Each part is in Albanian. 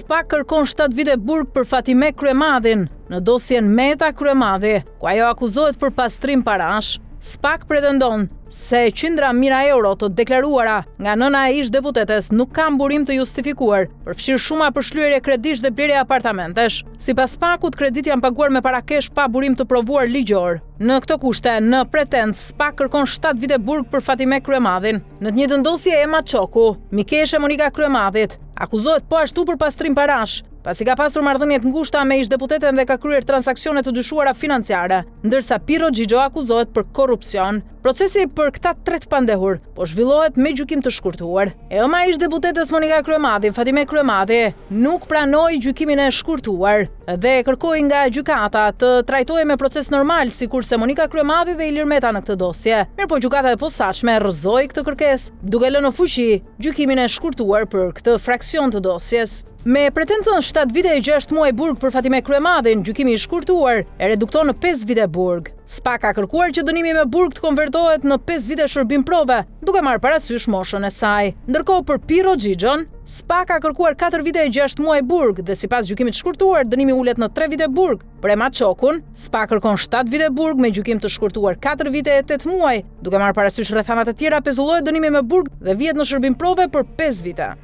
SPAK kërkon 7 vite burg për Fatime Kryemadhin. Në dosjen Meta Kryemadhi, ku ajo akuzohet për pastrim parash, SPAK pretendon se qindra mijëra euro të deklaruara nga nëna e ish deputetes nuk kanë burim të justifikuar, përfshirë shuma për shlyerje kredish dhe blerje apartamentesh. Sipas SPAK-ut, kredit janë paguar me para kesh pa burim të provuar ligjor. Në këto kushte, në pretend, SPAK kërkon 7 vite burg për Fatime Kryemadhin. Në të njëjtën dosje, Ema Çoku, mikeshe Monika Kryemadhit, akuzohet po ashtu për pastrim parash, pasi ka pasur marrëdhënie të ngushta me ish deputeten dhe ka kryer transaksione të dyshuara financiare, ndërsa Piro Xhixho akuzohet për korrupsion. Procesi për këta 3 pandehur po zhvillohet me gjykim të shkurtuar. Ema ish deputetes Monika Kryemadhi, Fatime Kryemadhi, nuk pranoi gjykimin e shkurtuar dhe kërkoi nga gjykata të trajtohej me proces normal, sikurse Monika Kryemadhi dhe Ilir Meta në këtë dosje. Mirëpo gjykata e posaçme rrëzoi këtë kërkesë, duke lënë në fuqi gjykimin e shkurtuar për këtë fraksion të dosjes. Me pretendën 7 vite e 6 muaj burg për Fatime Kryemadhin, gjykimi i shkurtuar e redukton në 5 vite burg. SPAK ka kërkuar që dënimi me burg të konvertohet në 5 vite shërbim prove, duke marrë parasysh moshën e saj. Ndërkohë për Piro Xhixhon, SPAK ka kërkuar 4 vite e 6 muaj burg dhe sipas gjykimit të shkurtuar, dënimi ulet në 3 vite burg. Për Ema Çokun, SPAK kërkon 7 vite burg me gjykim të shkurtuar 4 vite e 8 muaj, duke marrë parasysh rrethanat e tjera, pezullohet dënimi me burg dhe vihet në shërbim prove për 5 vite.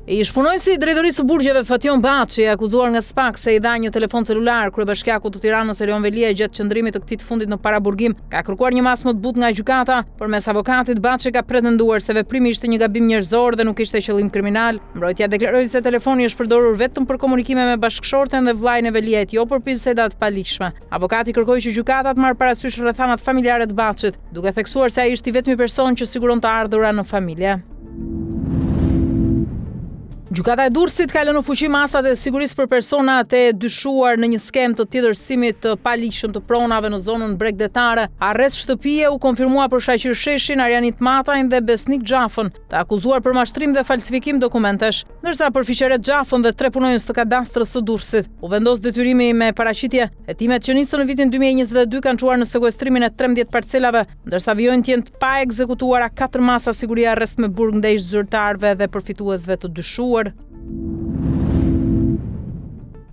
Ish punojësi i drejtorisë së burgjeve Fatjon Baçi, akuzuar nga SPAK se i dha një telefon celular kryebashkiakut të Tiranës Erion Velia gjatë qëndrimit të këtij të fundit në paraburgim, ka kërkuar një masë më të butë nga gjykata. Përmes avokatit, Baçi ka pretenduar se veprimi ishte një gabim njerëzor dhe nuk ishte qëllim kriminal. Mbrojtja deklaroi se telefoni është përdorur vetëm për komunikime me bashkëshorten dhe vllajën e Veliait, jo për biseda të paligjshme. Avokati kërkoi që gjykata të marrë parasysh rrethanat familjare të Baçit, duke theksuar se ai ishte i vetmi person që siguron të ardhurat në familje. Gjykata e Durrësit ka lënë në fuqi masat e sigurisë për personat e dyshuar në një skem të tjetërsimit të paligjshëm të pronave në zonën bregdetare. Arrest shtëpie u konfirmua për Shaqir Sheshin, Arianit Matajn dhe Besnik Xhafën, të akuzuar për mashtrim dhe falsifikim dokumentesh, ndërsa për Fiqeret Xhafën dhe 3 punonjës të kadastrës së Durrësit u vendos detyrimi me paraqitje. Hetimet që nisën në vitin 2022 kanë çuar në sekuestrimin e 13 parcelave, ndërsa vijojnë të jenë pa ekzekutuara 4 masa sigurie arrest me burg ndaj zyrtarëve dhe përfituesve të dyshuar.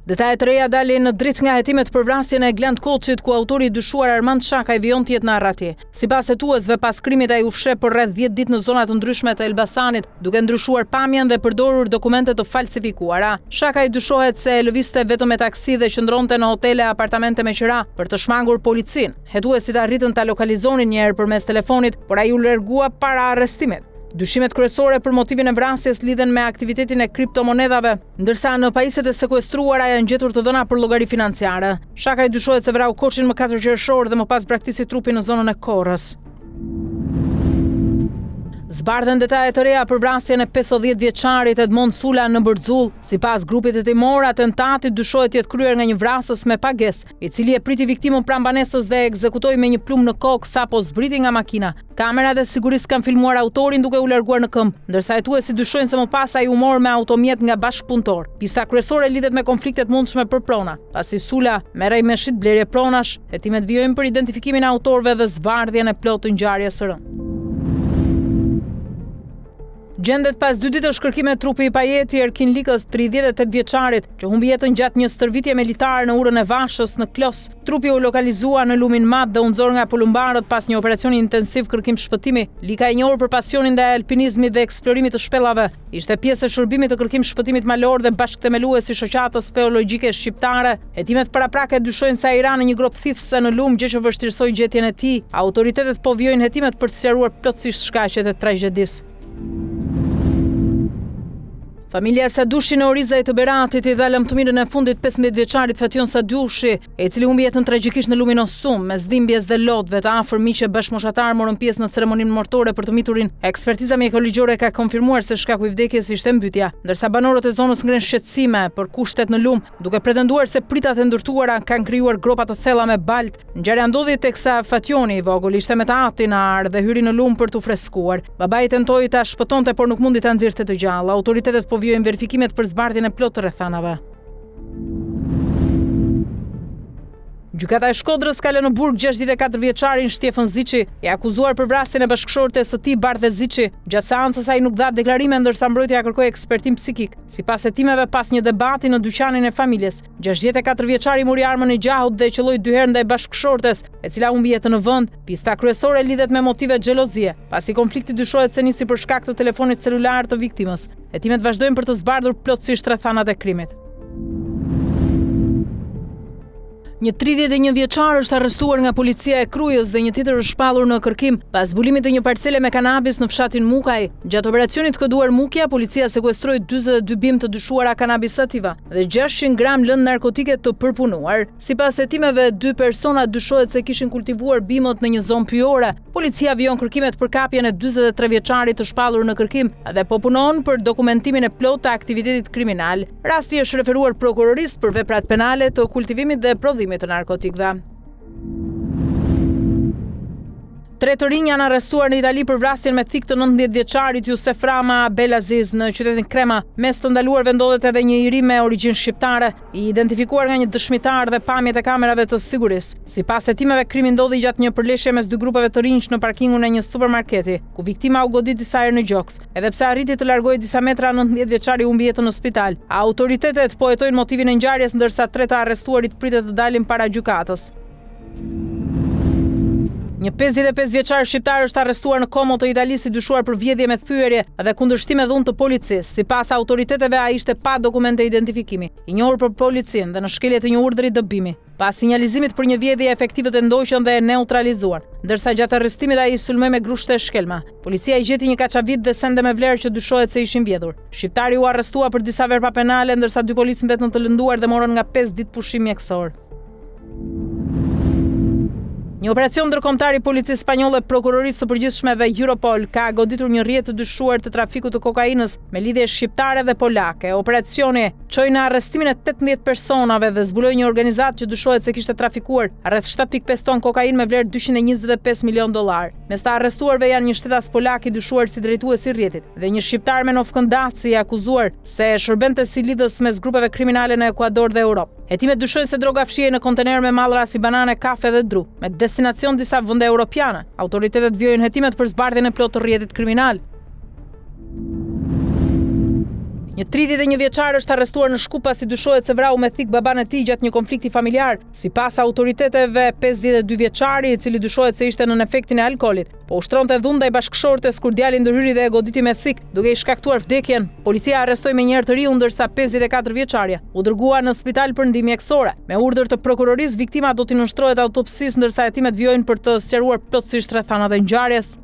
Detajet të reja dalin në dritë nga hetimet për vrasjen e Glend Koçit, ku autori i dyshuar Armand Shakaj vijon të jetë në arrati. Sipas hetuesve, pas krimit ai u fsheh për rreth 10 ditë në zona të ndryshme të Elbasanit, duke ndryshuar pamjen dhe përdorur dokumente të falsifikuara. Shakaj dyshohet se lëvizte vetëm me taksi dhe qëndronte në hotele e apartamente me qira për të shmangur policin. Hetuesit arritën ta lokalizonin një herë përmes telefonit, por ai u largua para arrestimit. Dyshimet kryesore për motivin e vrasjes lidhen me aktivitetin e kriptomonedhave, ndërsa në pajisjet e sekuestruara janë gjetur të dhëna për llogari financiare. Shakaj dyshohet se vrau Koçin më 4 qershor dhe më pas braktisi trupin në zonën e Korrës. Zbardhen detajet të reja për vrasjen e 50 vjeçarit Edmond Sula në Bërxull. Sipas grupit hetimor, atentati dyshohet të jetë kryer nga një vrasës me pagesë, i cili e priti viktimën pranë banesës dhe ekzekutoi me një plumë në kokë sapo zbriti nga makina. Kamerat e sigurisë kanë filmuar autorin duke u larguar në këmbë, ndërsa hetuesit dyshojnë se më pas ai u mor me automjet nga bashkëpunëtor. Pista kryesore lidhet me konfliktet mundshme për prona, pasi Sula merrej me shit blerje pronash. Hetimet vijojnë për identifikimin e autorëve dhe zbardhjen e plotë të ngjarjes së rëndë. Gjendet pas 2 ditësh kërkime trupi i pajeti Erkin Likës, 38 vjeçarit, që humbi jetën gjatë një stërvitje militare në urën e Vashës në Klos. Trupi u lokalizua në Lumin Madh dhe u nxor nga polumbarët pas një operacioni intensiv kërkim shpëtimi. Lika e njohur për pasionin ndaj alpinizmit dhe eksplorimit të shpellave, ishte pjesë e shërbimit të kërkim shpëtimit malor dhe bashkëthemelues i shoqatës speologjike shqiptare. Hetimet paraprake dyshojnë se ai ra në një grop thithse në Lum, gjë që vështirësoi gjetjen e tij. Autoritetet po vijojnë hetimet për të sqaruar plotësisht shkaqet e tragjedisë. Familja Sadushi në Orizaj të Beratit i dha lëmtumirën e fundit 15 vjeçarit Fatjon Sadushi, e cili humbi jetën tragjikisht në Lumin Osum, mes dhimbjes dhe lotëve. Të afër miqe bashkëmoshatar morën pjesë në ceremoninë martore për të miturin. Ekspertiza mjekoligjore ka konfirmuar se shkaku i vdekjes ishte mbytyja, ndërsa banorët e zonës ngren shqetësime për kushtet në Lum, duke pretenduar se pritat e ndërtuara kanë krijuar gropa të thella me balt. Ngjarja ndodhi teksa Fatjoni i vogël ishte me të nar dhe hyri në Lum për t'u freskuar. Babai tentoi ta shpëtonte, por nuk mundi ta nxirrte të gjallë. Autoritetet po vijojnë verifikimet për zbardhjen e plotë të rrethanave. Gjykata e Shkodrës ka lënë në burg 64 vjeçarin Shtefan Ziçi, i akuzuar për vrasjen e bashkëshortes së tij Bardhe Ziçi. Gjatë seancës ai nuk dha deklarime ndërsa mbrojtja kërkoi ekspertim psikik. Sipas hetimeve, pas një debati në dyqanin e familjes, 64 vjeçari mori armën e gjahut dhe qelloi 2 herë ndaj bashkëshortes, e cila humbi jetën në vend. Pista kryesore lidhet me motive xhelozie, pasi konflikti dyshohet se nisi për shkak të telefonit celular të viktimës. Hetimet vazhdojnë për të zbardhur plotësisht rrethanat e krimit. Një 31 vjeçar është arrestuar nga policia e Krujës dhe një tjetër është shpallur në kërkim pas zbulimit të një parcele me kanabis në fshatin Mukaj. Gjatë operacionit koduar Mukja, policia sekuestroi 42 bimë të dyshuara kanabis sativa dhe 600 gram lëndë narkotike të përpunuar. Sipas hetimeve, 2 persona dyshohet se kishin kultivuar bimët në një zonë pyjore. Policia vijon kërkimet për kapjen e 43 vjeçarit të shpallur në kërkim dhe po punon për dokumentimin e plotë të aktivitetit kriminal. Rasti është referuar prokurorisë për veprat penale të kultivimit dhe prodhimit të narkotikëve. 3 të rinj janë arrestuar në Itali për vrasjen me thik të 19 vjeçarit Jusef Rama Belaziz në qytetin Krema. Mes të ndaluarve ndodhet edhe një iri me origjinë shqiptare, i identifikuar nga një dëshmitar dhe pamjet e kamerave të sigurisë. Sipas hetimeve, krimi ndodhi gjatë një përleshje mes dy grupeve të rinj në parkingun e një supermarketi, ku viktima u goditi disa herë në gjoks. Edhe pse arriti të largojë disa metra, 19 vjeçari humbi jetën në spital. Autoritetet po hetojnë motivin e ngjarjes, ndërsa 3 të arrestuarit pritet të dalin para gjykatës. Një 55 vjeçar shqiptar është arrestuar në Como të Italisë si dyshuar për vjedhje me thyerje dhe kundërshtim me dhunë të policisë. Sipas autoriteteve, ai ishte pa dokumente identifikimi, i njohur për policinë dhe në shkelje të një urdhri dëbimi. Pas sinjalizimit për një vjedhje, efektivët e ndoqën dhe e neutralizuar, ndërsa gjatë arrestimit ai sulmoi me grushte shkelma. Policia i gjeti një kaçavit dhe sende me vlerë që dyshohet se ishin vjedhur. Shqiptari u arrestua për disa vepra penale, ndërsa 2 policë mbetën të lënduar dhe morën nga 5 ditë pushim mjekësor. Një operacion ndërkombëtar i policisë spanjolle, prokurorisë së përgjithshme dhe Europol ka goditur një rrjet të dyshuar të trafikut të kokainës me lidhje shqiptare dhe polake. Operacioni çoi në arrestimin e 18 personave dhe zbuloi një organizatë që dyshohet se kishte trafikuar rreth 7.5 ton kokainë me vlerë $225 milion. Mes të arrestuarve janë një shtetas polak i dyshuar si drejtues i rrjetit dhe një shqiptar me Novkëndaci i akuzuar se shërbente si lidhës mes grupeve kriminale në Ekuador dhe Europë. Hetimet dyshojnë se droga fshihej në kontener me mallra si banane, kafe dhe dru, me destinacion disa vende europiane. Autoritetet vjojnë hetimet për zbardhjen e plotë të rrjetit kriminal. Një 31 vjeçar është arrestuar në Shkup pasi dyshohet se vrau me thik baban e tij gjatë një konflikti familjar. Sipas autoriteteve, 52 vjeçari, i cili dyshohet se ishte nën efektin e alkoolit, po ushtronte dhunë ndaj bashkëshortes kur djali ndërhyri dhe e goditi me thik, duke i shkaktuar vdekjen. Policia arrestoi me një herë të riu, ndërsa 54 vjeçaria u dërguar në spital për ndihmë mjekësore. Me urdhër të prokurorisë, viktima do t'i nënshtrohet autopsisë, ndërsa hetimet vjojnë për të sqaruar plotësisht rrethanat e ngjarjes.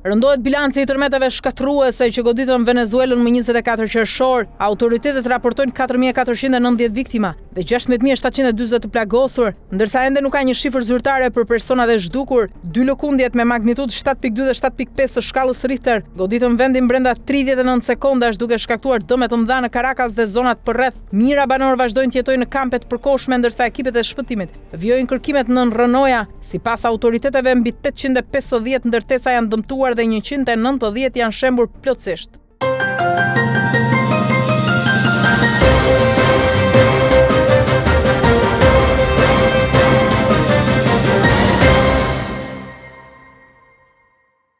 Rëndohet bilanci i tërmeteve shkatërruese që goditën Venezuelën më 24 qershor. Autoritetet raportojnë 4.490 viktima dhe 16.720 të plagosur, ndërsa ende nuk ka një shifër zyrtare për personat e zhdukur. 2 lëkundjet me magnitudë 7.2 dhe 7.5 të shkallës Richter goditën vendin brenda 39 sekondash, duke shkaktuar dëme të mëdha në Caracas dhe zonat përreth. Mijëra banor vazhdojnë të jetojnë në kampe të përkohshme, ndërsa ekipet e shpëtimit vjojnë kërkimet nën rrënoja. Sipas autoriteteve, mbi 850 ndërtesa janë dëmtuar dhe 190 janë shembur plotësisht.